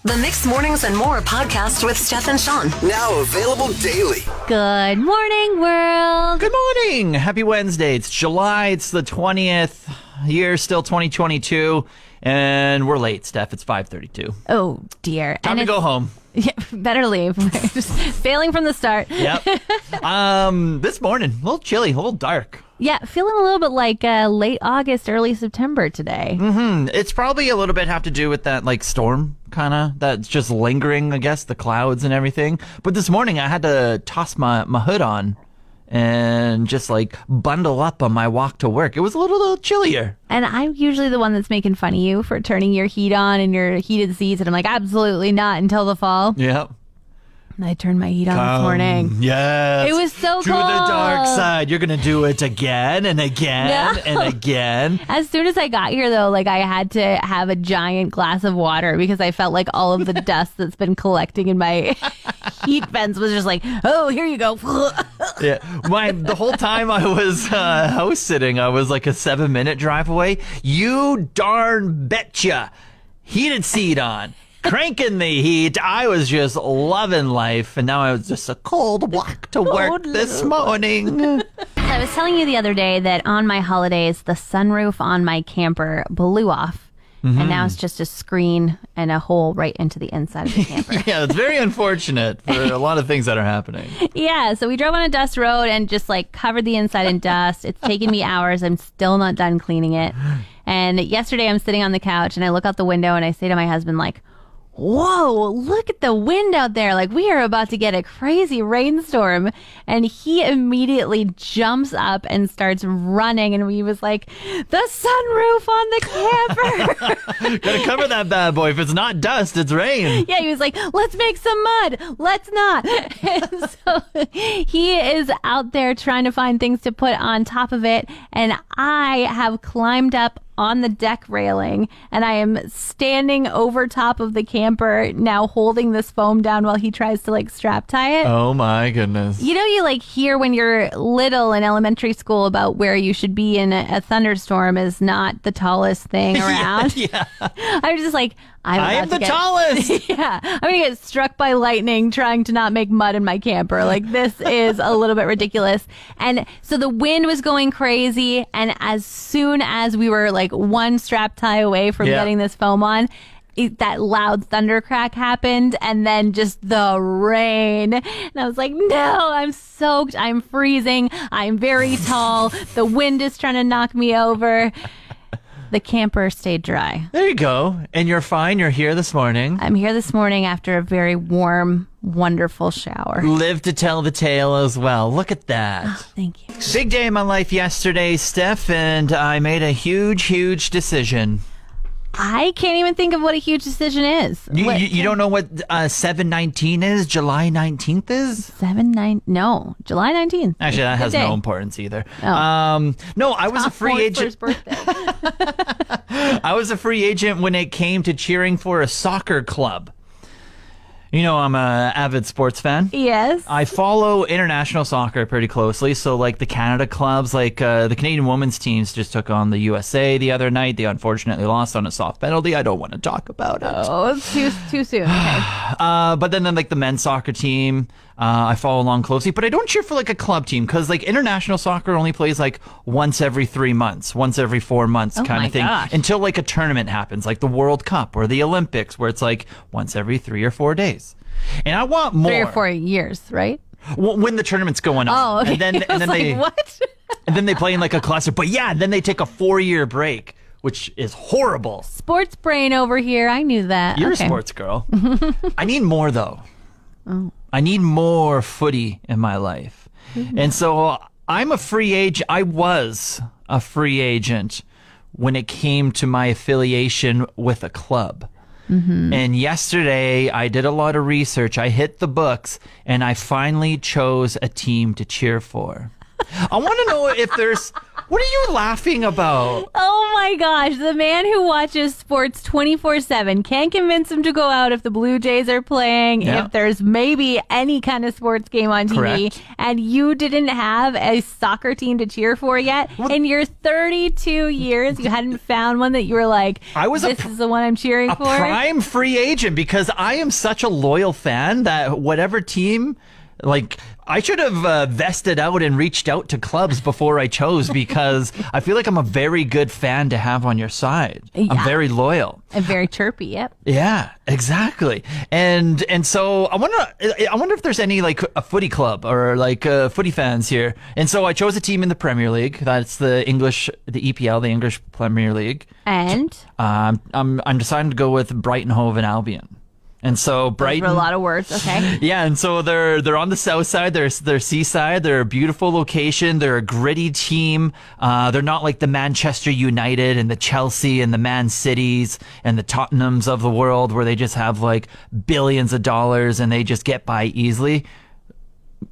The Mixed Mornings and More podcast with Steph and Shawn. Now available daily. Good morning, world. Good morning. Happy Wednesday. It's July. It's the 20th. Year still 2022. And we're late, Steph. It's 5:32. Oh, dear. Time to go home. Yeah, better leave. Just failing from the start. Yep. This morning, a little chilly, a little dark. Yeah, feeling a little bit like late August, early September today. It's probably a little bit have to do with that like storm kind of that's just lingering, I guess, the clouds and everything. But this morning I had to toss my hood on and just like bundle up on my walk to work. It was a little chillier. And I'm usually the one that's making fun of you for turning your heat on and your heated seats. And I'm like, absolutely not until the fall. Yep. And I turned my heat on this morning. Yes. It was so to cold. the dark side. You're going to do it again and again and again. As soon as I got here, though, like I had to have a giant glass of water because I felt like all of the dust that's been collecting in my heat vents was just like, oh, here you go. Yeah, the whole time I was house sitting, I was like a 7-minute drive away. You darn betcha. Heated seat on. Cranking the heat. I was just loving life, and now I was just a cold walk to work this morning. I was telling you the other day that on my holidays, the sunroof on my camper blew off, and now it's just a screen and a hole right into the inside of the camper. Yeah, it's very unfortunate for a lot of things that are happening. Yeah, so we drove on a dust road and just like covered the inside in dust. It's taken me hours. I'm still not done cleaning it. And yesterday I'm sitting on the couch and I look out the window and I say to my husband, like, whoa, look at the wind out there. Like, we are about to get a crazy rainstorm. And he immediately jumps up and starts running. And we was like, the sunroof on the camper. Gotta cover that bad boy. If it's not dust, it's rain. Yeah, he was like, let's make some mud. Let's not. And so he is out there trying to find things to put on top of it. And I have climbed up on the deck railing and I am standing over top of the camper now holding this foam down while he tries to like strap tie it. Oh my goodness. You know, you like hear when you're little in elementary school about where you should be in a thunderstorm is not the tallest thing around. Yeah. I was just like, I am the tallest. Yeah. I'm going to get struck by lightning trying to not make mud in my camper. Like, this is a little bit ridiculous. And so the wind was going crazy. And as soon as we were like one strap tie away from getting this foam on, that loud thunder crack happened. And then just the rain. And I was like, no, I'm soaked. I'm freezing. I'm very tall. The wind is trying to knock me over. The camper stayed dry. There you go. And you're fine. You're here this morning. I'm here this morning after a very warm, wonderful shower. Live to tell the tale as well. Look at that. Oh, thank you. Big day in my life yesterday, Steph, and I made a huge decision. I can't even think of what a huge decision is. You don't know what 7/19 is? July 19th is? No, July 19th. Actually, that has no importance either. No, I was a free agent. I was a free agent when it came to cheering for a soccer club. You know, I'm an avid sports fan. Yes. I follow international soccer pretty closely. So, like the Canada clubs, like the Canadian women's teams just took on the USA the other night. They unfortunately lost on a soft penalty. I don't want to talk about it. Oh, it's too soon. Okay. But then like the men's soccer team, I follow along closely. But I don't cheer for like a club team because like international soccer only plays like once every 3 months, once every 4 months kind of thing. Gosh. Until like a tournament happens, like the World Cup or the Olympics, where it's like once every 3 or 4 days. And I want more. 3 or 4 years, right? When the tournament's going on. Oh, okay. And then like, they what? and then they play in like a cluster. But yeah, then they take a 4-year break, which is horrible. Sports brain over here. I knew that. You're okay. a sports girl. I need more though. Oh. I need more footy in my life. And so I'm a free agent. I was a free agent when it came to my affiliation with a club. And yesterday, I did a lot of research. I hit the books, and I finally chose a team to cheer for. I want to know if there's What are you laughing about? Oh my gosh, the man who watches sports 24/7 can't convince him to go out if the Blue Jays are playing, Yeah. if there's maybe any kind of sports game on TV, Correct. and you didn't have a soccer team to cheer for yet. In your 32 years, you hadn't found one that you were like, this is the one I'm cheering a for? prime free agent, because I am such a loyal fan that whatever team, like, I should have vested out and reached out to clubs before I chose, because I feel like I'm a very good fan to have on your side. Yeah. I'm very loyal. And very chirpy, yep. Yeah, exactly. And so I wonder if there's any like a footy club or like footy fans here. And so I chose a team in the Premier League. That's the EPL, the English Premier League. And I'm deciding to go with Brighton Hove and Albion. And so Brighton, those were a lot of words, okay. yeah, and so they're on the south side. They're seaside. They're a beautiful location. They're a gritty team. They're not like the Manchester United and the Chelsea and the Man Cities and the Tottenhams of the world, where they just have like billions of dollars and they just get by easily.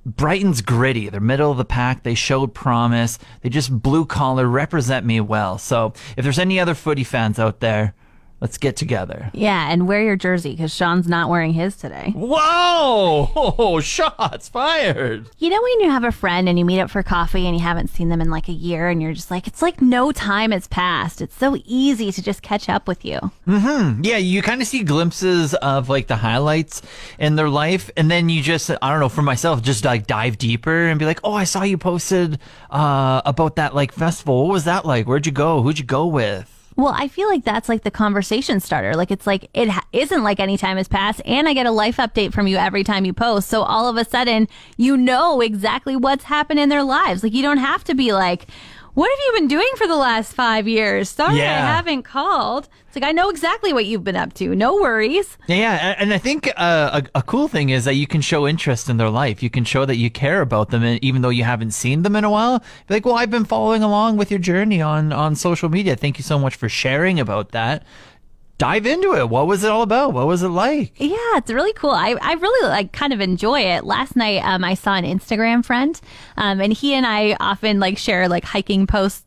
Brighton's gritty. They're middle of the pack. They showed promise. They just blue collar, represent me well. So if there's any other footy fans out there, let's get together. Yeah, and wear your jersey, because Shawn's not wearing his today. Whoa! Oh, shots fired. You know when you have a friend and you meet up for coffee and you haven't seen them in like a year, and you're just like, it's like no time has passed. It's so easy to just catch up with you. Mm-hmm. Yeah, you kind of see glimpses of like the highlights in their life, and then you just, I don't know, for myself, just like dive deeper and be like, oh, I saw you posted about that like festival. What was that like? Where'd you go? Who'd you go with? Well, I feel like that's like the conversation starter. Like, it's like, isn't like any time has passed, and I get a life update from you every time you post. So all of a sudden, you know exactly what's happened in their lives. Like, you don't have to be like, what have you been doing for the last 5 years? Sorry, I haven't called. It's like, I know exactly what you've been up to. No worries. Yeah, and I think a cool thing is that you can show interest in their life. You can show that you care about them, and even though you haven't seen them in a while. Be like, well, I've been following along with your journey on social media. Thank you so much for sharing about that. Dive into it. What was it all about? What was it like? Yeah, it's really cool. I really like kind of enjoy it. Last night, I saw an Instagram friend, and he and I often like share like hiking posts.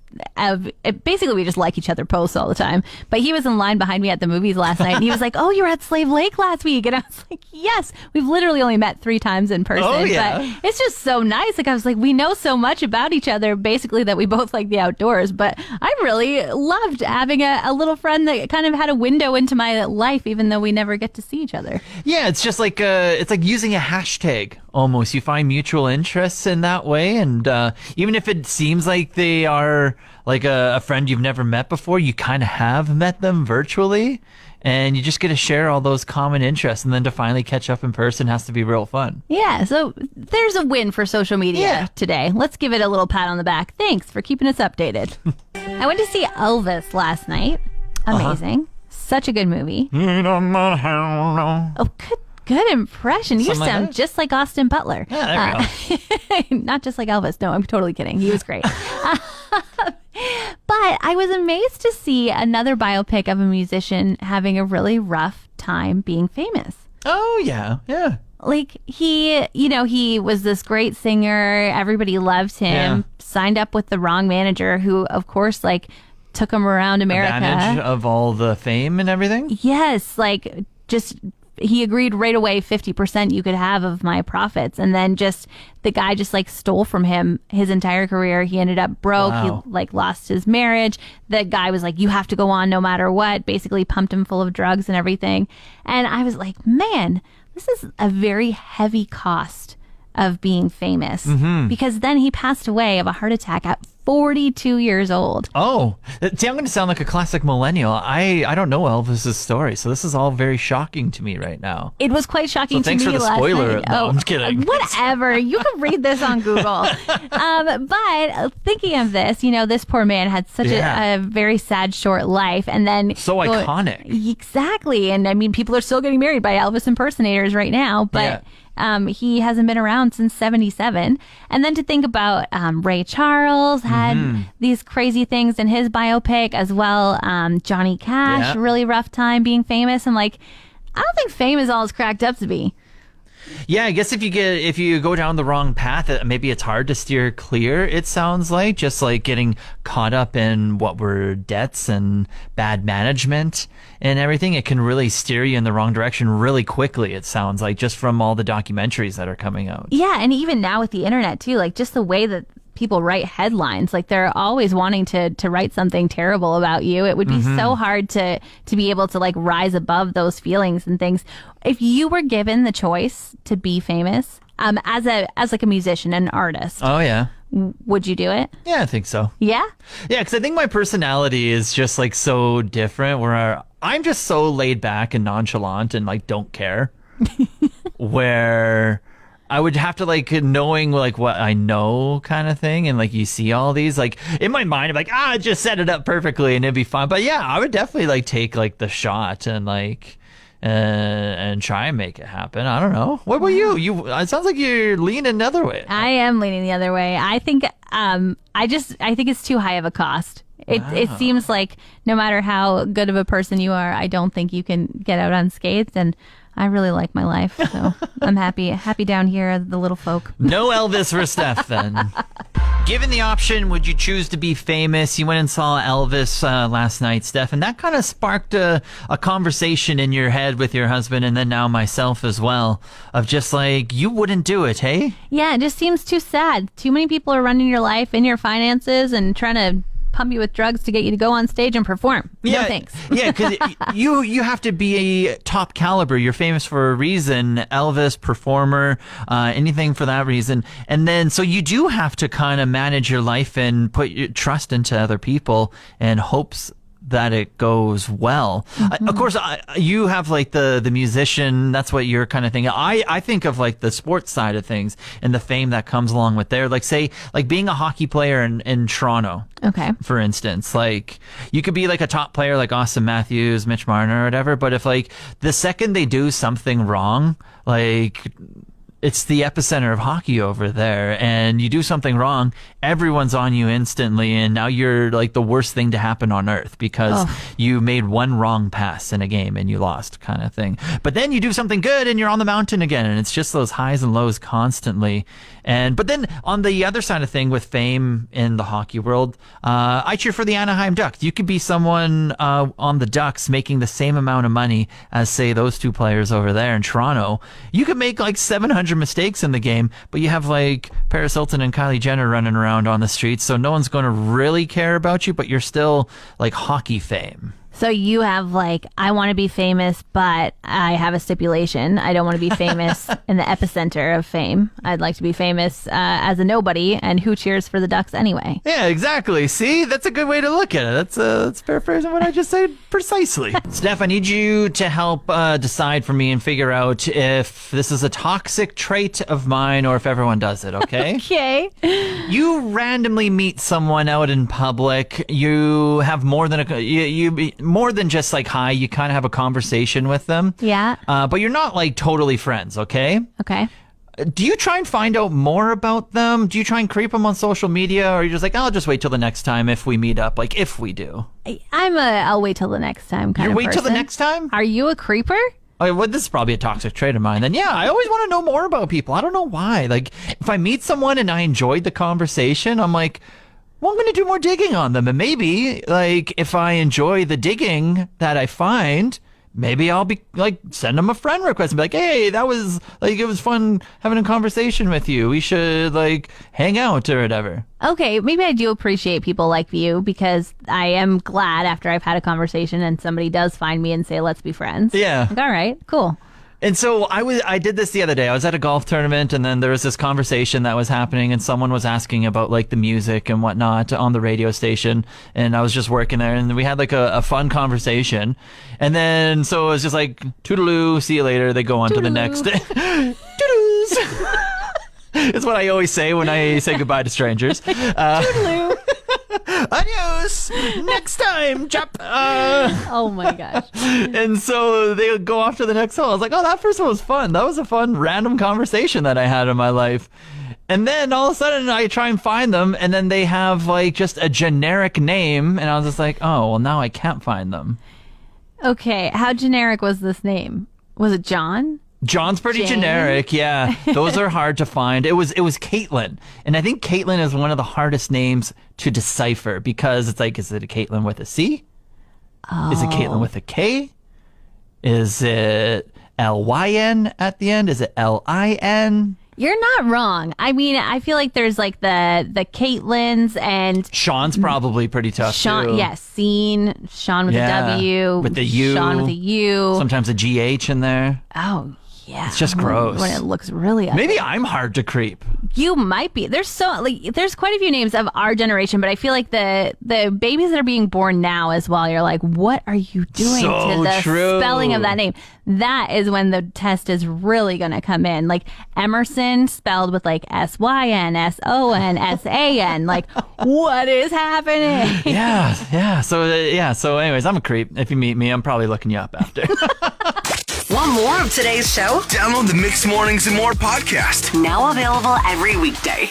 Basically, we just like each other posts all the time. But he was in line behind me at the movies last night, and he was like, "Oh, you were at Slave Lake last week," and I was like, "Yes, we've literally only met 3 times in person." Oh, yeah. But it's just so nice. Like, I was like, we know so much about each other, basically, that we both like the outdoors. But I really loved having a little friend that kind of had a window into my life, even though we never get to see each other. Yeah, it's just like it's like using a hashtag almost. You find mutual interests in that way, and even if it seems like they are like a friend you've never met before, you kind of have met them virtually, and you just get to share all those common interests, and then to finally catch up in person has to be real fun. Yeah, so there's a win for social media today. Let's give it a little pat on the back. Thanks for keeping us updated. I went to see Elvis last night. Amazing. Such a good movie. Oh, good impression. You Something like sound that? just like Austin Butler. Yeah, there we go. Not just like Elvis. No, I'm totally kidding. He was great. But I was amazed to see another biopic of a musician having a really rough time being famous. Oh, yeah. Like, he was this great singer. Everybody loved him. Yeah. Signed up with the wrong manager who, of course, like, took him around America. Advantage of all the fame and everything? Yes, like, just... He agreed right away, 50% you could have of my profits. And then the guy just like stole from him his entire career. He ended up broke. Wow. He like lost his marriage. The guy was like, you have to go on no matter what, basically pumped him full of drugs and everything. And I was like, man, this is a very heavy cost of being famous. Because then he passed away of a heart attack at 42 years old. Oh, see, I'm going to sound like a classic millennial. I don't know Elvis's story, so this is all very shocking to me right now. It was quite shocking to me. Thanks for the last spoiler. night. No, I'm just kidding. Whatever. You can read this on Google. But thinking of this, this poor man had such a very sad, short life. And then... So iconic. Exactly. And I mean, people are still getting married by Elvis impersonators right now. But... he hasn't been around since 1977. And then to think about Ray Charles had these crazy things in his biopic as well. Johnny Cash, really rough time being famous. I'm like, I don't think fame is all it's cracked up to be. Yeah, I guess if you go down the wrong path, maybe it's hard to steer clear. It sounds like just like getting caught up in what were debts and bad management and everything. It can really steer you in the wrong direction really quickly. It sounds like just from all the documentaries that are coming out. Yeah, and even now with the internet too, like just the way that people write headlines, like they're always wanting to write something terrible about you. It would be so hard to be able to like rise above those feelings and things. If you were given the choice to be famous, as like a musician, an artist, Oh yeah. would you do it? Yeah, I think so. Yeah? Yeah, because I think my personality is just like so different where I'm just so laid back and nonchalant and like don't care. Where I would have to like knowing like what I know kind of thing. And like you see all these like in my mind, I'm like, just set it up perfectly and it'd be fine. But yeah, I would definitely like take like the shot and like and try and make it happen. I don't know. What about you? It sounds like you're leaning the other way. I am leaning the other way. I think I think it's too high of a cost. It seems like no matter how good of a person you are, I don't think you can get out unscathed, and I really like my life, so I'm happy down here, the little folk. No Elvis for Steph, then. Given the option, would you choose to be famous? You went and saw Elvis last night, Steph, and that kind of sparked a conversation in your head with your husband, and then now myself as well, of just like, you wouldn't do it, hey? Yeah, it just seems too sad. Too many people are running your life and your finances and trying to pump you with drugs to get you to go on stage and perform. Yeah, no thanks. Yeah, because you have to be a top caliber. You're famous for a reason. Elvis, performer, anything for that reason. And then, so you do have to kind of manage your life and put your trust into other people and hopes that it goes well. Of course, you have like the musician, that's what you're kind of thinking. I think of like the sports side of things and the fame that comes along with there. Like say, like being a hockey player in Toronto. Okay. For instance, like you could be like a top player like Austin Matthews, Mitch Marner or whatever, but if like the second they do something wrong, like it's the epicenter of hockey over there, and you do something wrong, everyone's on you instantly, and now you're like the worst thing to happen on earth because you made one wrong pass in a game and you lost, kind of thing. But then you do something good and you're on the mountain again, and it's just those highs and lows constantly. But then on the other side of thing with fame in the hockey world, I cheer for the Anaheim Ducks. You could be someone on the Ducks making the same amount of money as, say, those two players over there in Toronto. You could make like 700 mistakes in the game, but you have like Paris Hilton and Kylie Jenner running around on the streets, so no one's going to really care about you, but you're still like hockey fame. So you have like, I want to be famous, but I have a stipulation. I don't want to be famous in the epicenter of fame. I'd like to be famous as a nobody, and who cheers for the Ducks anyway? Yeah, exactly. See, that's a good way to look at it. That's paraphrasing what I just said precisely. Steph, I need you to help decide for me and figure out if this is a toxic trait of mine or if everyone does it, okay? Okay. You randomly meet someone out in public. You have more than more than just like hi, you kind of have a conversation with them. Yeah. But you're not like totally friends, okay? Okay. Do you try and find out more about them? Do you try and creep them on social media, or are you just like, I'll just wait till the next time if we meet up? Like if we do. I'll wait till the next time kind You of wait till the person. next time? Are you a creeper? Okay, well, this is probably a toxic trait of mine. Then yeah, I always want to know more about people. I don't know why. Like if I meet someone and I enjoyed the conversation, I'm like, well, I'm going to do more digging on them. And maybe, like, if I enjoy the digging that I find, maybe I'll be, like, send them a friend request and be like, hey, that was, like, it was fun having a conversation with you. We should, like, hang out or whatever. Okay, maybe I do appreciate people like you, because I am glad after I've had a conversation and somebody does find me and say, let's be friends. Yeah. Like, all right, cool. And so I did this the other day. I was at a golf tournament, and then there was this conversation that was happening, and someone was asking about like the music and whatnot on the radio station, and I was just working there, and we had like a fun conversation, and then so it was just like toodaloo, see you later. They go on to the next. Toodaloos. It's what I always say when I say goodbye to strangers. Toodaloo. Adios. Next time, chap. Oh my gosh. And so they would go off to the next hole. I was like, oh, that first one was fun. That was a fun random conversation that I had in my life. And then all of a sudden I try and find them, and then they have like just a generic name, and I was just like, oh, well, now I can't find them. Okay, how generic was this name? Was it John? John's pretty Jane? generic. Yeah. Those are hard to find. It was Caitlin. And I think Caitlin is one of the hardest names to decipher because it's like, is it a Caitlin with a C? Oh. Is it Caitlin with a K? Is it Lyn at the end? Is it Lin? You're not wrong. I mean, I feel like there's like the Caitlins and Shawn's probably pretty tough Shawn. too. Yes, Scene. Shawn with a W. With the U. Shawn with a U. Sometimes a GH in there. Oh, yeah. It's just gross. When it looks really ugly. Maybe I'm hard to creep. You might be. There's quite a few names of our generation, but I feel like the babies that are being born now as well, you're like, what are you doing So to the true. spelling of that name? That is when the test is really going to come in. Like Emerson spelled with like SYN, SON, SAN. Like, what is happening? Yeah. So anyways, I'm a creep. If you meet me, I'm probably looking you up after. Want more of today's show? Download the Mixed Mornings and More podcast. Now available every weekday.